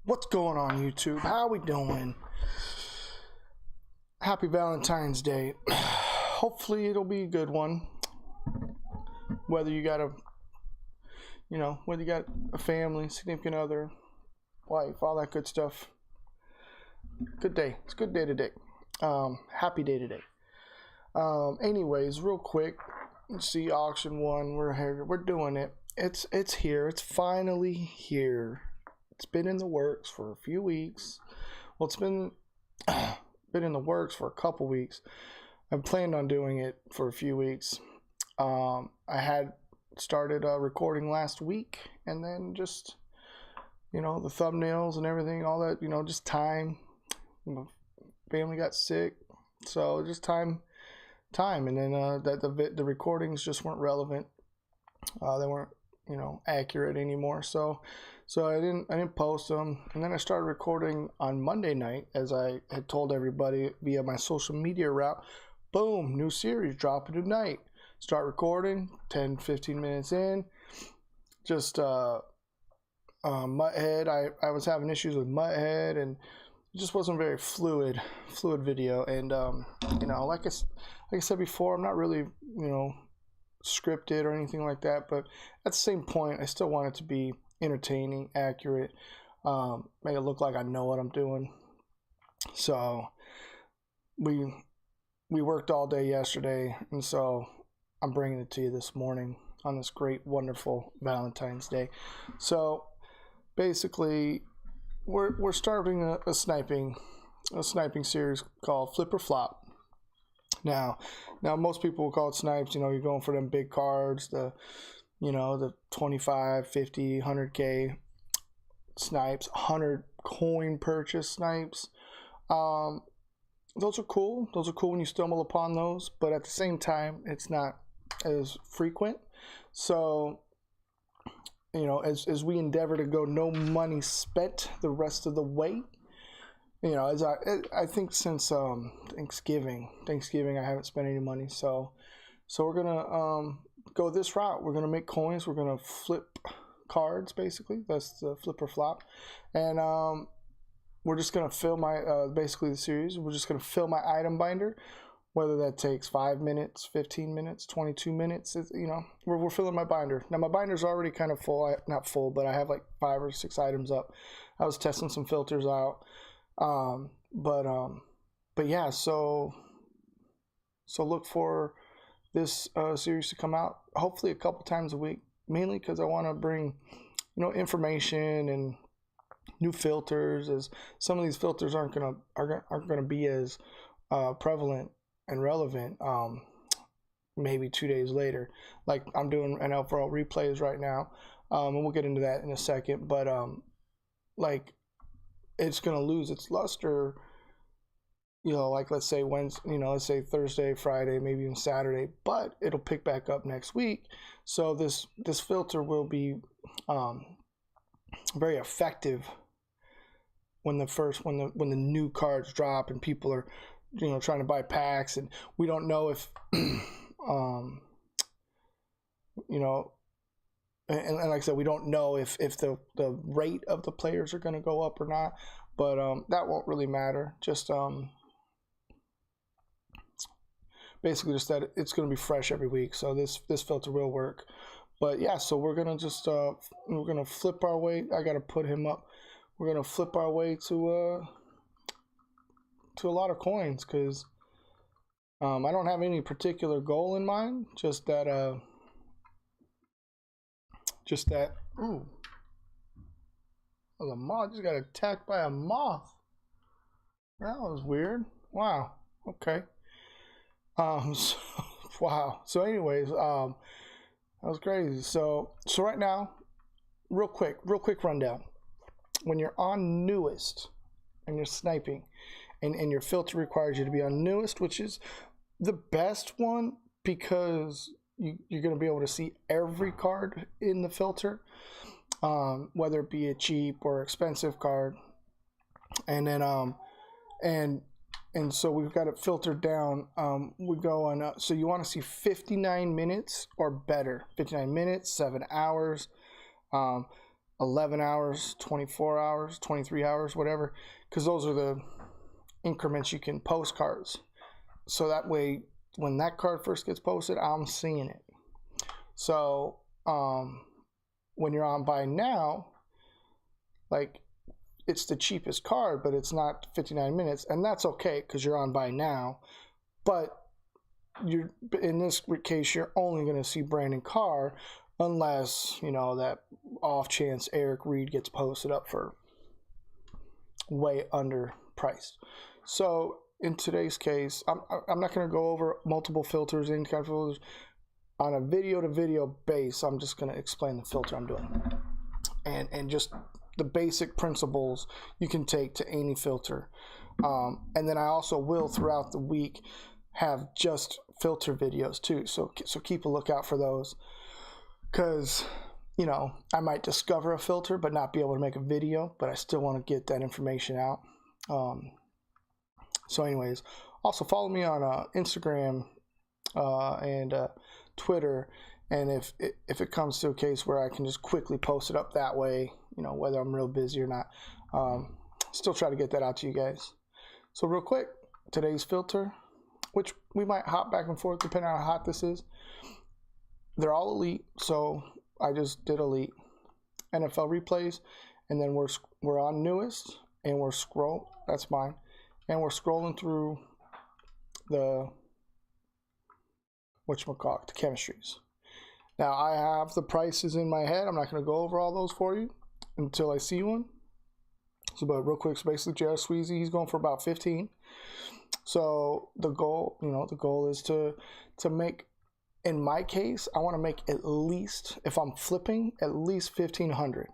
What's going on, YouTube? How we doing? Happy Valentine's Day. Hopefully it'll be a good one. Whether you got whether you got a family, significant other, wife, all that good stuff. Good day. It's a good day today. Happy day today. Anyways, real quick, see auction one. We're here. We're doing it. It's here. It's finally here. It's been in the works for a few weeks. Well, it's been in the works for a couple weeks. I've planned on doing it for a few weeks. I had started recording last week, and then just the thumbnails and everything, all that, just time. My family got sick, so just time, and then the recordings just weren't relevant. They weren't accurate anymore, so I didn't post them. And then I started recording on Monday night, as I had told everybody via my social media route. Boom, new series dropping tonight. Start recording, 10-15 minutes in, just Mutthead. I was having issues with Mutthead, and it just wasn't very fluid video. And like I said before, I'm not really scripted or anything like that, but at the same point, I still want it to be entertaining, accurate, make it look like I know what I'm doing. So we worked all day yesterday, and so I'm bringing it to you this morning on this great, wonderful Valentine's Day. So basically, we're starting a sniping series called Flip or Flop. Now most people will call it snipes. You're going for them big cards, the 25, 50, 100K snipes, 100 coin purchase snipes. Those are cool. Those are cool when you stumble upon those, but at the same time, it's not as frequent. So, as we endeavor to go no money spent the rest of the way, as I think since Thanksgiving I haven't spent any money. So we're gonna go this route. We're gonna make coins. We're gonna flip cards, basically. That's the flip or flop, and we're just gonna fill my basically the series. We're just gonna fill my item binder, whether that takes 5 minutes, 15 minutes, 22 minutes. We're filling my binder. Now my binder's already kind of full. Not full, but I have like 5 or 6 items up. I was testing some filters out, but yeah. So look for this series to come out hopefully a couple times a week, mainly because I want to bring information and new filters, as some of these filters aren't gonna be as prevalent and relevant maybe 2 days later. Like I'm doing an overall replays right now, and we'll get into that in a second, but like it's gonna lose its luster, like let's say Wednesday, let's say Thursday, Friday, maybe even Saturday, but it'll pick back up next week. So this filter will be very effective when the new cards drop and people are trying to buy packs, and we don't know if and like I said, we don't know if the rate of the players are going to go up or not, but that won't really matter. Just basically just that it's going to be fresh every week, so this filter will work. But yeah, so we're gonna just we're gonna flip our way. I gotta put him up. We're gonna flip our way to a lot of coins, because I don't have any particular goal in mind. Just that ooh, the moth just got attacked by a moth. That was weird. Wow. Okay. So, wow. So anyways, that was crazy. So right now, real quick rundown. When you're on newest and you're sniping, and your filter requires you to be on newest, which is the best one, because you're going to be able to see every card in the filter, whether it be a cheap or expensive card. And then and so we've got it filtered down. We go on, so you want to see 59 minutes or better. 59 minutes, 7 hours. 11 hours, 24 hours, 23 hours, whatever, because those are the increments you can post cards. So that way, when that card first gets posted, I'm seeing it. So when you're on buy now, like, it's the cheapest card, but it's not 59 minutes, and that's okay because you're on buy now. But you're, in this case, you're only going to see Brandon Carr unless, you know, that off chance Eric Reed gets posted up for way underpriced. So in today's case, I'm not going to go over multiple filters, any kind of filters. On a video to video base, I'm just going to explain the filter I'm doing, and just the basic principles you can take to any filter. And then I also will, throughout the week, have just filter videos too. So keep a lookout for those, because, you know, I might discover a filter but not be able to make a video, but I still want to get that information out. So anyways, also follow me on Instagram and Twitter. And if it comes to a case where I can just quickly post it up that way, you know, whether I'm real busy or not, still try to get that out to you guys. So real quick, today's filter, which we might hop back and forth depending on how hot this is. They're all elite, so I just did elite. NFL replays, and then we're on newest, and that's mine, and we're scrolling through the whatchamacallit, the chemistries. Now, I have the prices in my head. I'm not going to go over all those for you until I see one. So, but real quick, so basically, J.R. Sweezy, he's going for about 15. So the goal, you know, the goal is to make, in my case, I want to make at least, if I'm flipping, at least 1,500.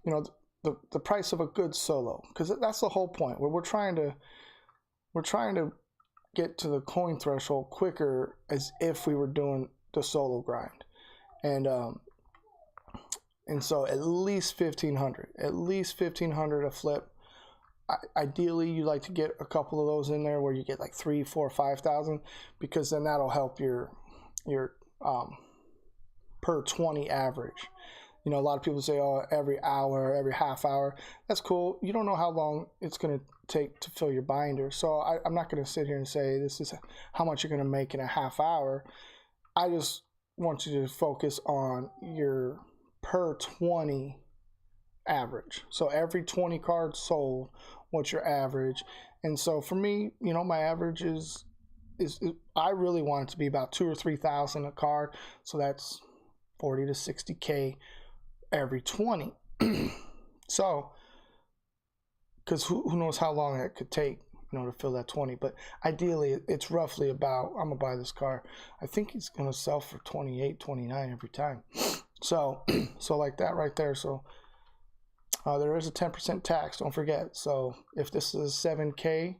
You know, the price of a good solo, because that's the whole point. Where we're trying to get to the coin threshold quicker, as if we were doing the solo grind. And so at least 1,500, a flip. Ideally, you like to get a couple of those in there where you get like 3, 4, 5,000, because then that'll help your per 20 average. You know, a lot of people say, oh, every hour, every half hour. That's cool. You don't know how long it's going to take to fill your binder. So I'm not going to sit here and say this is how much you're going to make in a half hour. I just want you to focus on your per 20 average. So every 20 cards sold, what's your average? And so for me, you know, my average is I really want it to be about 2,000 or 3,000 a card. So that's 40 to 60K every 20. So, because who knows how long it could take, you know, to fill that 20. But ideally, it's roughly about, I'm gonna buy this car, I think it's gonna sell for 28, 29 every time. So like that right there. So there is a 10% tax, don't forget. So if this is 7K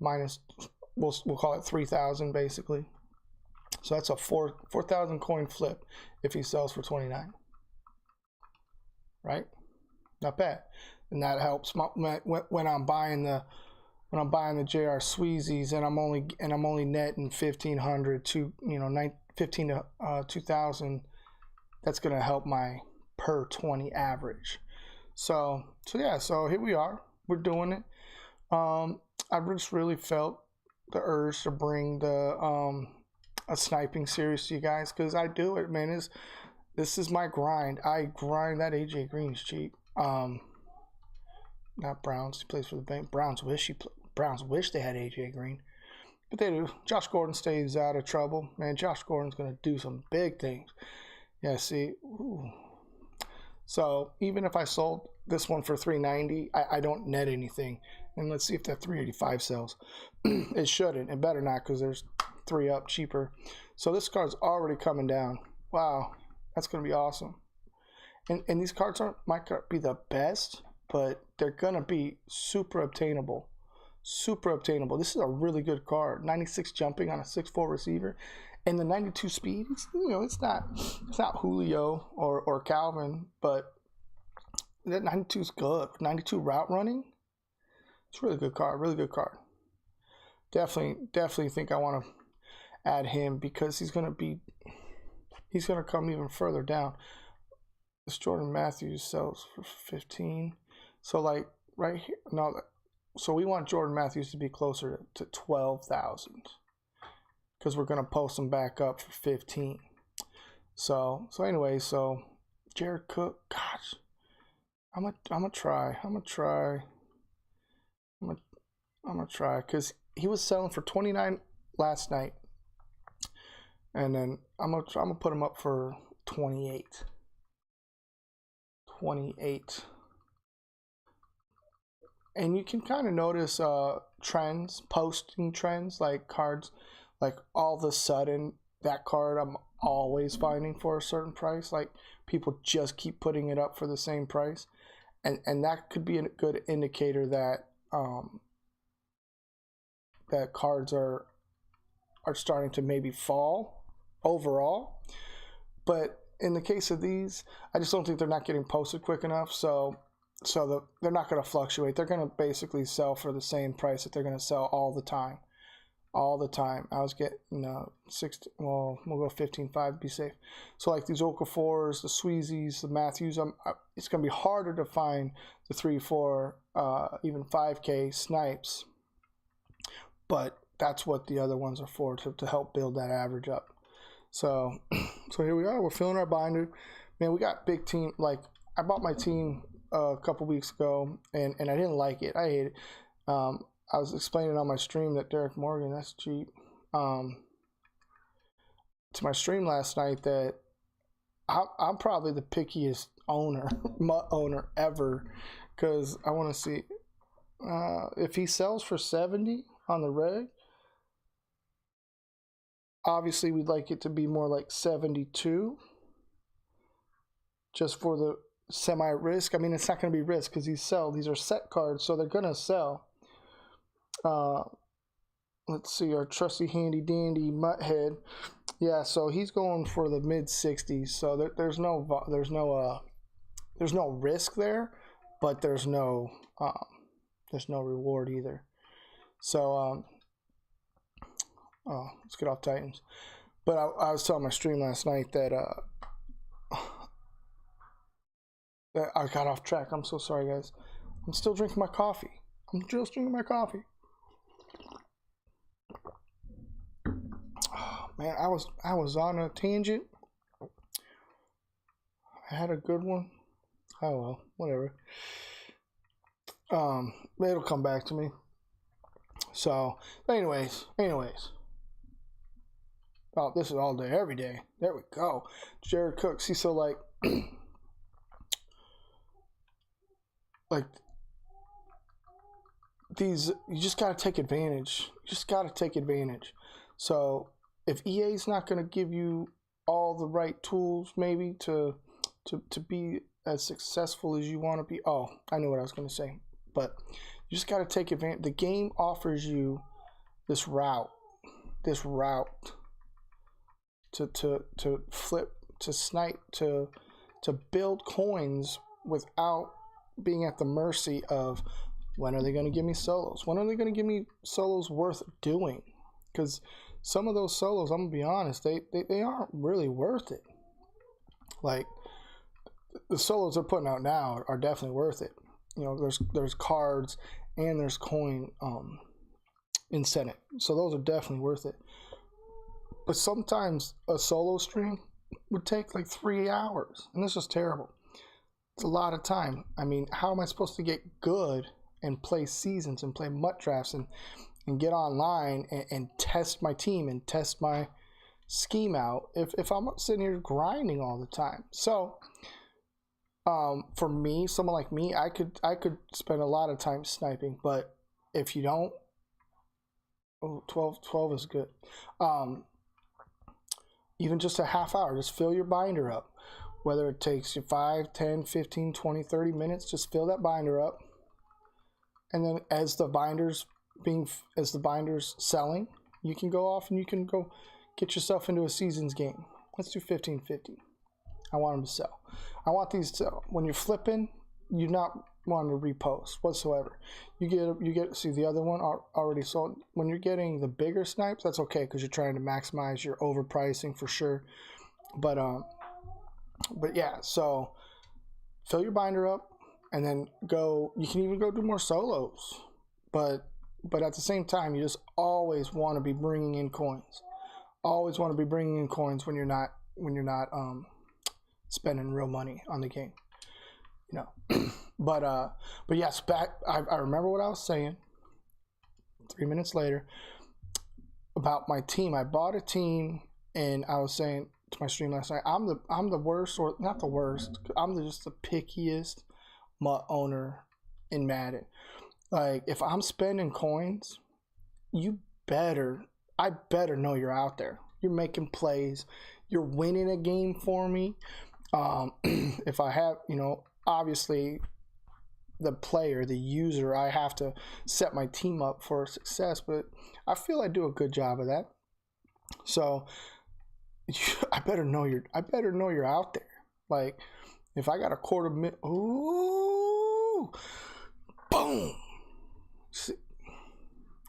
minus, we'll call it 3,000 basically. So that's a 4,000 coin flip if he sells for 29. Right? Not bad. And that helps when I'm buying the J.R. Sweezies, and I'm only netting 1,500 to, you know, 15 to 2,000. That's gonna help my per 20 average. So yeah. So here we are. We're doing it. I just really felt the urge to bring the a sniping series to you guys, because I do it, man. This is my grind. I grind. That AJ Green's cheap. Not Browns. He plays for the bank. Browns wish they had AJ Green, but they do. Josh Gordon stays out of trouble, man. Josh Gordon's gonna do some big things. Yeah. See. Ooh. So even if I sold this one for 390, I don't net anything. And let's see if that 385 sells. It shouldn't. It better not, because there's 3 up cheaper. So this card's already coming down. Wow. That's going to be awesome. And these cards might be the best, but they're going to be super obtainable. Super obtainable. This is a really good card. 96 jumping on a 6'4" receiver. And the 92 speed, you know, it's not Julio or Calvin, but that 92 is good. 92 route running, it's a really good card. Really good card. Definitely think I want to add him, because he's gonna come even further down. this Jordan Matthews sells for 15. So like right here, no. So we want Jordan Matthews to be closer to 12,000 because we're gonna post him back up for 15. So anyway, so Jared Cook, gosh, I'm gonna try because he was selling for 29 last night, and then I'm gonna put him up for 28. And you can kind of notice trends, posting trends, like cards, like all of a sudden that card I'm always finding for a certain price, like people just keep putting it up for the same price, and that could be a good indicator that that cards are starting to maybe fall overall. But in the case of these, I just don't think they're not getting posted quick enough, so they're not going to fluctuate. They're going to basically sell for the same price that they're going to sell all the time. I was getting 60. Well, we'll go 15.5 to be safe. So like these Okafors, the Sweezies, the Matthews, it's going to be harder to find the 3, 4, even 5K snipes. But that's what the other ones are for, to help build that average up. So here we are. We're filling our binder. Man, we got big team. Like I bought my team a couple weeks ago, and I didn't like it. I hate it. I was explaining on my stream that Derek Morgan, that's cheap, to my stream last night that I'm probably the pickiest owner ever, because I want to see if he sells for 70 on the reg. Obviously, we'd like it to be more like 72, just for the semi-risk. I mean, it's not going to be risk because these are set cards, so they're going to sell. Let's see, our trusty handy dandy Mutthead. Yeah, so he's going for the mid 60s. So there's no risk there, but there's no reward either. So let's get off Titans. But I was telling my stream last night that I got off track. I'm so sorry, guys. I'm still drinking my coffee. Oh, man, I was on a tangent. I had a good one. Oh well, whatever. It'll come back to me. So, anyways. Oh, this is all day, every day. There we go. Jared Cook. See, so like these, you just got to take advantage. So if EA's not going to give you all the right tools maybe to be as successful as you want to be. Oh, I know what I was going to say. But you just got to take advantage. The game offers you this route to flip, to snipe, to build coins without being at the mercy of when are they going to give me solos? When are they going to give me solos worth doing? Because some of those solos, I'm going to be honest, they aren't really worth it. Like, the solos they're putting out now are definitely worth it. You know, there's cards and there's coin incentive. So those are definitely worth it. But sometimes a solo stream would take like 3 hours. And this is terrible. It's a lot of time. I mean, how am I supposed to get good and play seasons and play MUT drafts and get online and test my team and test my scheme out if I'm sitting here grinding all the time? So for me, someone like me, I could spend a lot of time sniping, but if you don't, 12 is good. Even just a half hour, just fill your binder up. Whether it takes you 5, 10, 15, 20, 30 minutes, just fill that binder up. And then as the binder's selling, you can go off and you can go get yourself into a seasons game. Let's do 15-50. I want them to sell. I want these to, when you're flipping, you're not wanting to repost whatsoever. You get see the other one already sold. When you're getting the bigger snipes, that's okay because you're trying to maximize your overpricing for sure. But yeah, so fill your binder up, and then go. You can even go do more solos, but at the same time, you just always want to be bringing in coins. Always want to be bringing in coins when you're not spending real money on the game, you know. but yes, back. I remember what I was saying. 3 minutes later, about my team. I bought a team, and I was saying to my stream last night, I'm the worst, or not the worst. I'm just the pickiest owner in Madden. Like, if I'm spending coins, I better know you're out there. You're making plays. You're winning a game for me. If I have, you know, obviously the player, the user, I have to set my team up for success, but I feel I do a good job of that. So I better know you're out there. Like, if I got a quarter minute, ooh, boom.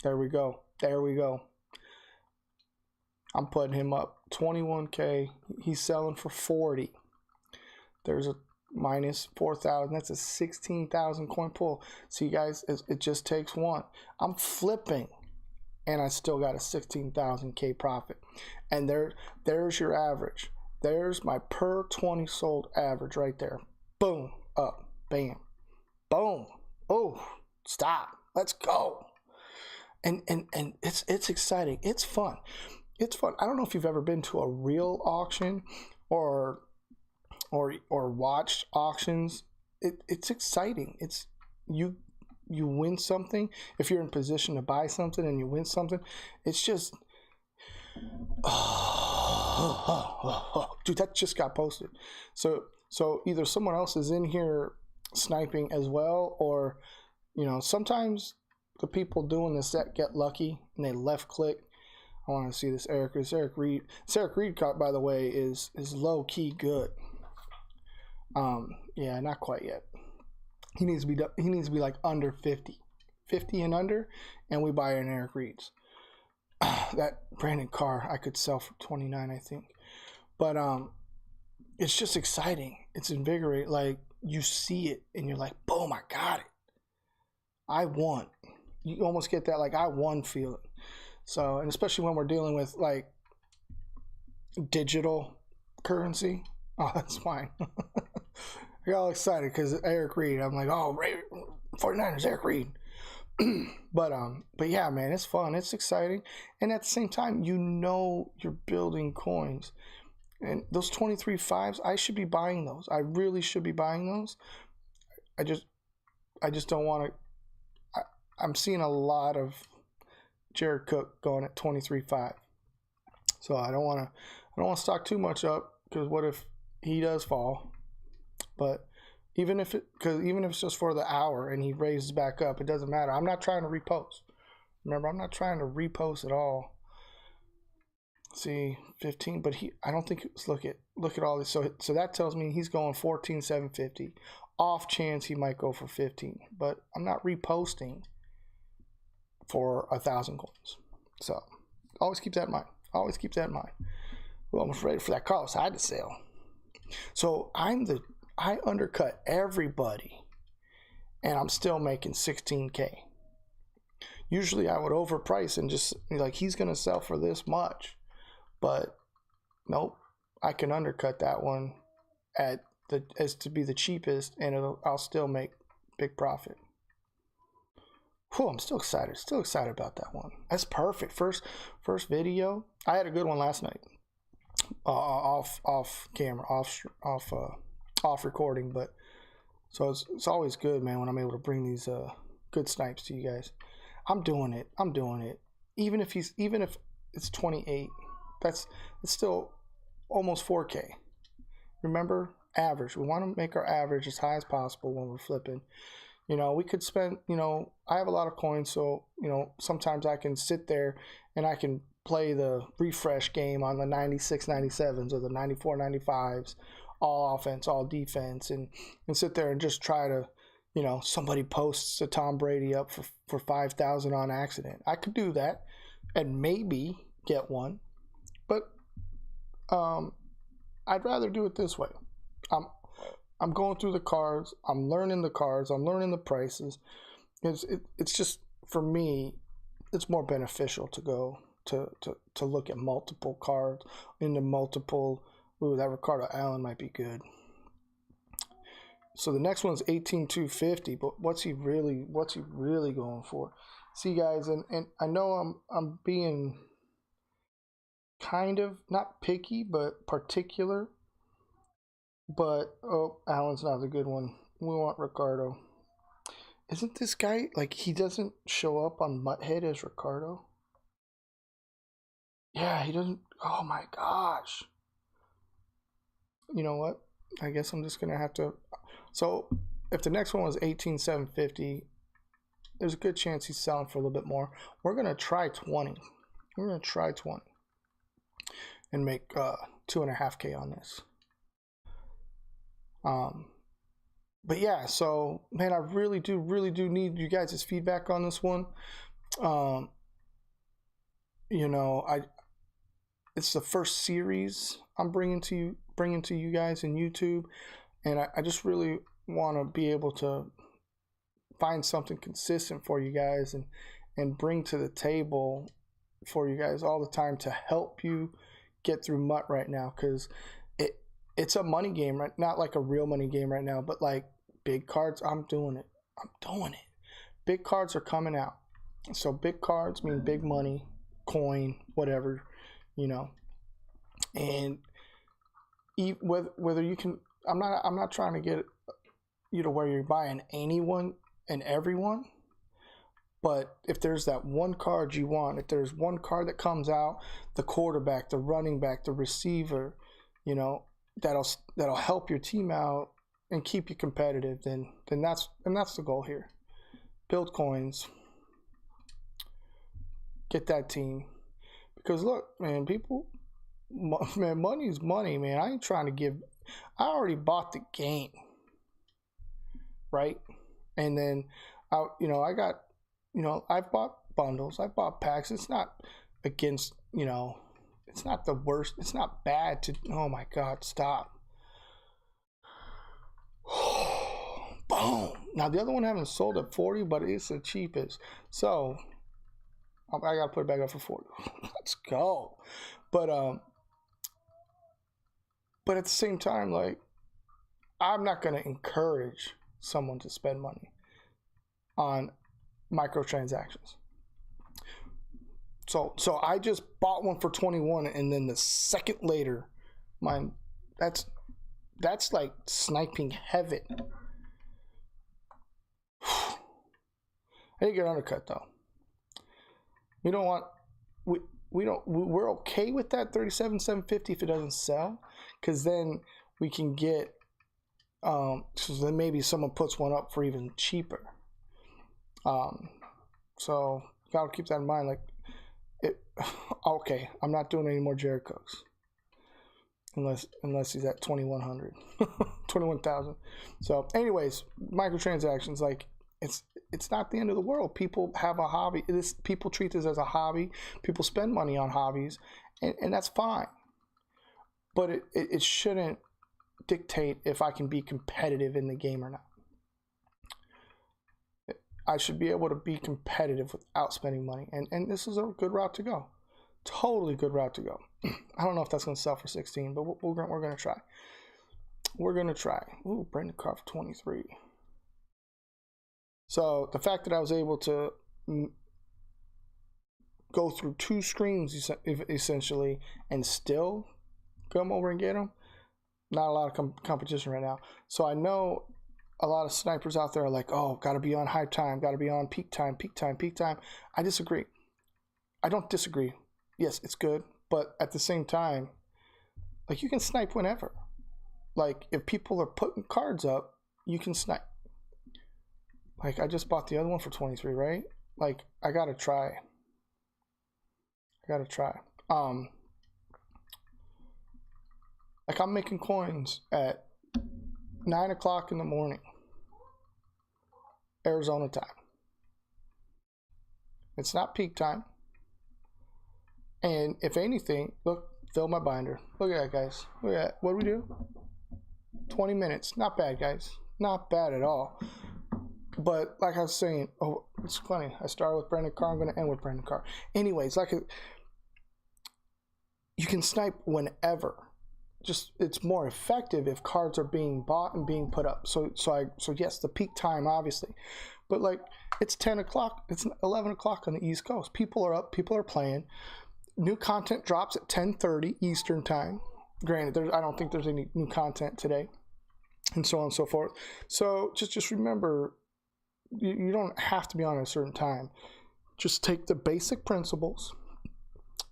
There we go. I'm putting him up 21K. He's selling for 40. There's a minus 4,000. That's a 16,000 coin pull. See, guys, it just takes one. I'm flipping, and I still got a 16,000K profit. And there's your average. There's my per 20 sold average right there. Boom, up, bam, boom. Oh, stop. Let's go. And it's exciting. It's fun. I don't know if you've ever been to a real auction or watched auctions. It's exciting. It's you win something. If you're in position to buy something and you win something, it's just dude, that just got posted. So either someone else is in here sniping as well, or, you know, sometimes the people doing the set get lucky and they left click. I want to see this Eric Reed. This Eric Reed cut, by the way, is low key good. Yeah, not quite yet. He needs to be like under 50 and under, and we buy an Eric Reed's. That Brandon Carr I could sell for 29, I think. But it's just exciting. It's invigorating. Like, you see it and you're like, boom, I got it. I won. You almost get that like I won feeling. So, and especially when we're dealing with like digital currency. Oh, that's fine. I got all excited because Eric Reed. I'm like, oh, 49ers, Eric Reed. But yeah, man, it's fun. It's exciting. And at the same time, you know, you're building coins. And those 23 5s, I should be buying those. I really should be buying those. I just don't want to. I'm seeing a lot of Jared Cook going at 23 5. So I don't want to stock too much up, because what if he does fall? But even if it's just for the hour and he raises back up, it doesn't matter. I'm not trying to repost. Remember, I'm not trying to repost at all. See, 15, but I don't think it's, look at all this. So that tells me he's going 14,750. Off chance he might go for 15, but I'm not reposting for 1,000 coins. So always keep that in mind. Well, I'm afraid for that Carlos Hyde to sell. So I undercut everybody, and I'm still making 16K. Usually I would overprice and just be like, he's gonna sell for this much, but nope, I can undercut that one as to be the cheapest, and I'll still make big profit. Whew, I'm still excited about that one. That's perfect. First video. I had a good one last night. Off camera, off recording, but so it's always good, man, when I'm able to bring these good snipes to you guys. I'm doing it. Even if it's 28, it's still almost 4K. Remember, average. We want to make our average as high as possible when we're flipping. You know, we could spend, you know, I have a lot of coins, so, you know, sometimes I can sit there and I can play the refresh game on the 96, 97s or the 94, 95s, all offense, all defense, and sit there and just try to, you know, somebody posts a Tom Brady up for 5,000 on accident. I could do that and maybe get one, but I'd rather do it this way. I'm going through the cards. I'm learning the cards. I'm learning the prices. It's just, for me, it's more beneficial to go to look at multiple cards into multiple. Ooh, that Ricardo Allen might be good. So the next one's 18,250, but what's he really going for? See, guys, and I know I'm being kind of not picky but particular, but oh, Allen's not a good one. We want Ricardo. Isn't this guy, like, he doesn't show up on Mutthead as Ricardo? Yeah, he doesn't. Oh my gosh. You know what? I guess I'm just gonna have to. So if the next one was 18,750, there's a good chance he's selling for a little bit more. We're gonna try 20. We're gonna try 20 and make 2.5K on this. But yeah, so man, I really do need you guys' feedback on this one. You know, it's the first series I'm bringing to you guys in YouTube, and I just really want to be able to find something consistent for you guys and bring to the table for you guys all the time to help you get through MUT right now, because it's a money game, right? Not like a real money game right now, but like big cards, I'm doing it. Big cards are coming out. So big cards mean big money, coin, whatever, you know. And whether you can, I'm not trying to get you to where you're buying anyone and everyone, but if there's that one card you want, if there's one card that comes out, the quarterback, the running back, the receiver, you know, that'll help your team out and keep you competitive, then that's the goal here. Build coins, get that team, because look, man, money's money, man. I ain't trying to give. I already bought the game, right? And then I've bought bundles, I've bought packs. It's not against, it's not the worst. It's not bad to. Oh my God, stop. Boom. Now the other one haven't sold at 40, but it's the cheapest. So I gotta put it back up for 40. Let's go. But at the same time, like, I'm not gonna encourage someone to spend money on microtransactions. So I just bought one for 21, and then the second later, that's like sniping heaven. I didn't get undercut though. We don't want, we're okay with that 37,750 if it doesn't sell, because then we can get, so then maybe someone puts one up for even cheaper. So you gotta keep that in mind. Like, okay, I'm not doing any more Jerichos unless he's at 2,100, 21,000. So anyways, microtransactions, like, it's not the end of the world. People have a hobby. People treat this as a hobby. People spend money on hobbies, and that's fine. But it shouldn't dictate if I can be competitive in the game or not. I should be able to be competitive without spending money, and this is a good route to go. Totally good route to go. I don't know if that's going to sell for 16, but we're going to try. We're going to try. Ooh, Brandon Carr for 23. So the fact that I was able to go through 2 screens essentially and still come over and get them, not a lot of competition right now. So I know a lot of snipers out there are like, oh, got to be on high time, got to be on peak time. I disagree. I don't disagree. Yes, it's good, but at the same time, like, you can snipe whenever. Like, if people are putting cards up, you can snipe. Like, I just bought the other one for 23, right? Like, I gotta try. Like, I'm making coins at 9 o'clock in the morning, Arizona time. It's not peak time. And if anything, look, fill my binder. Look at that, guys. Look at that. What do we do? 20 minutes. Not bad, guys. Not bad at all. But like I was saying, oh, it's funny. I started with Brandon Carr. I'm going to end with Brandon Carr. Anyways, you can snipe whenever. Just it's more effective if cards are being bought and being put up. So yes, the peak time obviously, but like it's 10 o'clock, it's 11 o'clock on the East Coast. People are up, people are playing. New content drops at 10:30 Eastern time. Granted, I don't think there's any new content today, and so on and so forth. So just remember, you don't have to be on at a certain time. Just take the basic principles.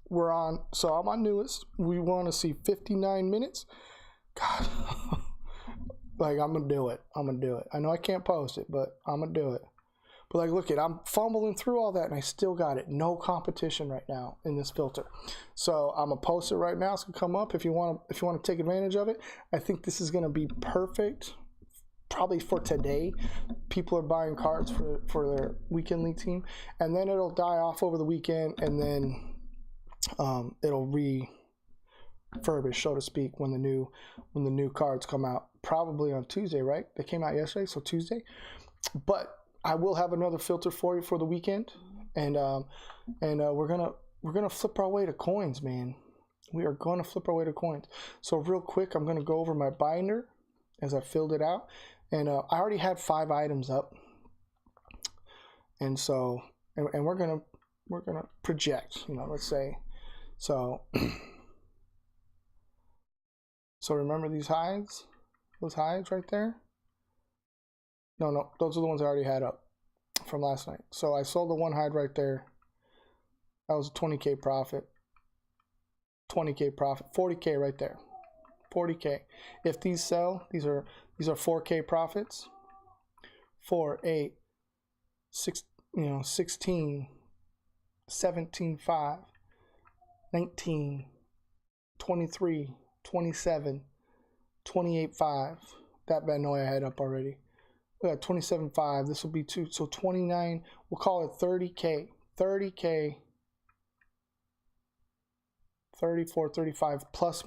So I'm on newest. We want to see 59 minutes. God, like I'm gonna do it. I know I can't post it, but I'm gonna do it. But like, look I'm fumbling through all that, and I still got it. No competition right now in this filter. So I'm gonna post it right now. It's gonna come up if you want to take advantage of it. I think this is gonna be perfect. Probably for today. People are buying cards for their weekend league team, and then it'll die off over the weekend, and then it'll refurbish, so to speak, when the new cards come out, probably on Tuesday, right? They came out yesterday, so Tuesday. But I will have another filter for you for the weekend, and we're gonna flip our way to coins, man. We are gonna flip our way to coins. So real quick, I'm gonna go over my binder as I filled it out, and I already had 5 items up, and so and we're gonna project, let's say. So remember these hides? Those hides right there? No, those are the ones I already had up from last night. So I sold the one hide right there. That was a 20K profit. 20K profit. 40K right there. 40K. If these sell, these are 4K profits. 4, 8, 6, 16, 17, 5. 19, 23, 27, 28, 5. That bad no I had up already. We got 27, 5. This will be 2. So 29. We'll call it 30K. 30K. 34, 35 plus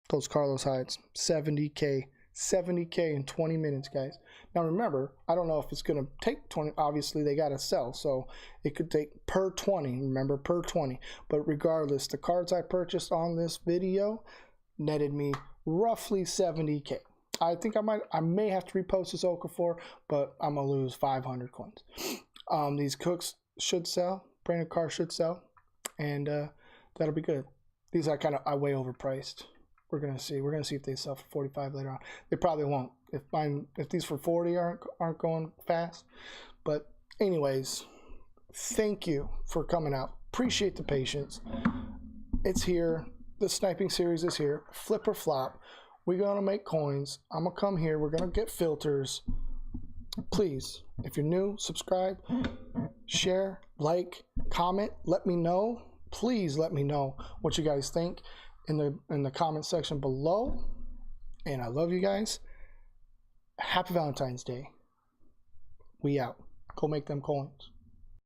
those Carlos hides. 70K. 70K in 20 minutes, guys. Now remember, I don't know if it's going to take 20. Obviously, they got to sell, so it could take per 20. Remember, per 20. But regardless, the cards I purchased on this video netted me roughly 70K. I think I may have to repost this Okafor, but I'm going to lose 500 coins. These cooks should sell. Brandon Carr should sell, and that'll be good. These are I way overpriced. We're gonna see. We're gonna see if they sell for 45 later on. They probably won't. If these for 40 aren't going fast. But anyways, thank you for coming out. Appreciate the patience. It's here. The sniping series is here. Flip or flop. We're gonna make coins. I'm gonna come here. We're gonna get filters. Please, if you're new, subscribe, share, like, comment. Let me know. Please let me know what you guys think in the comment section below. And I love you guys. Happy Valentine's Day. We out. Go make them coins.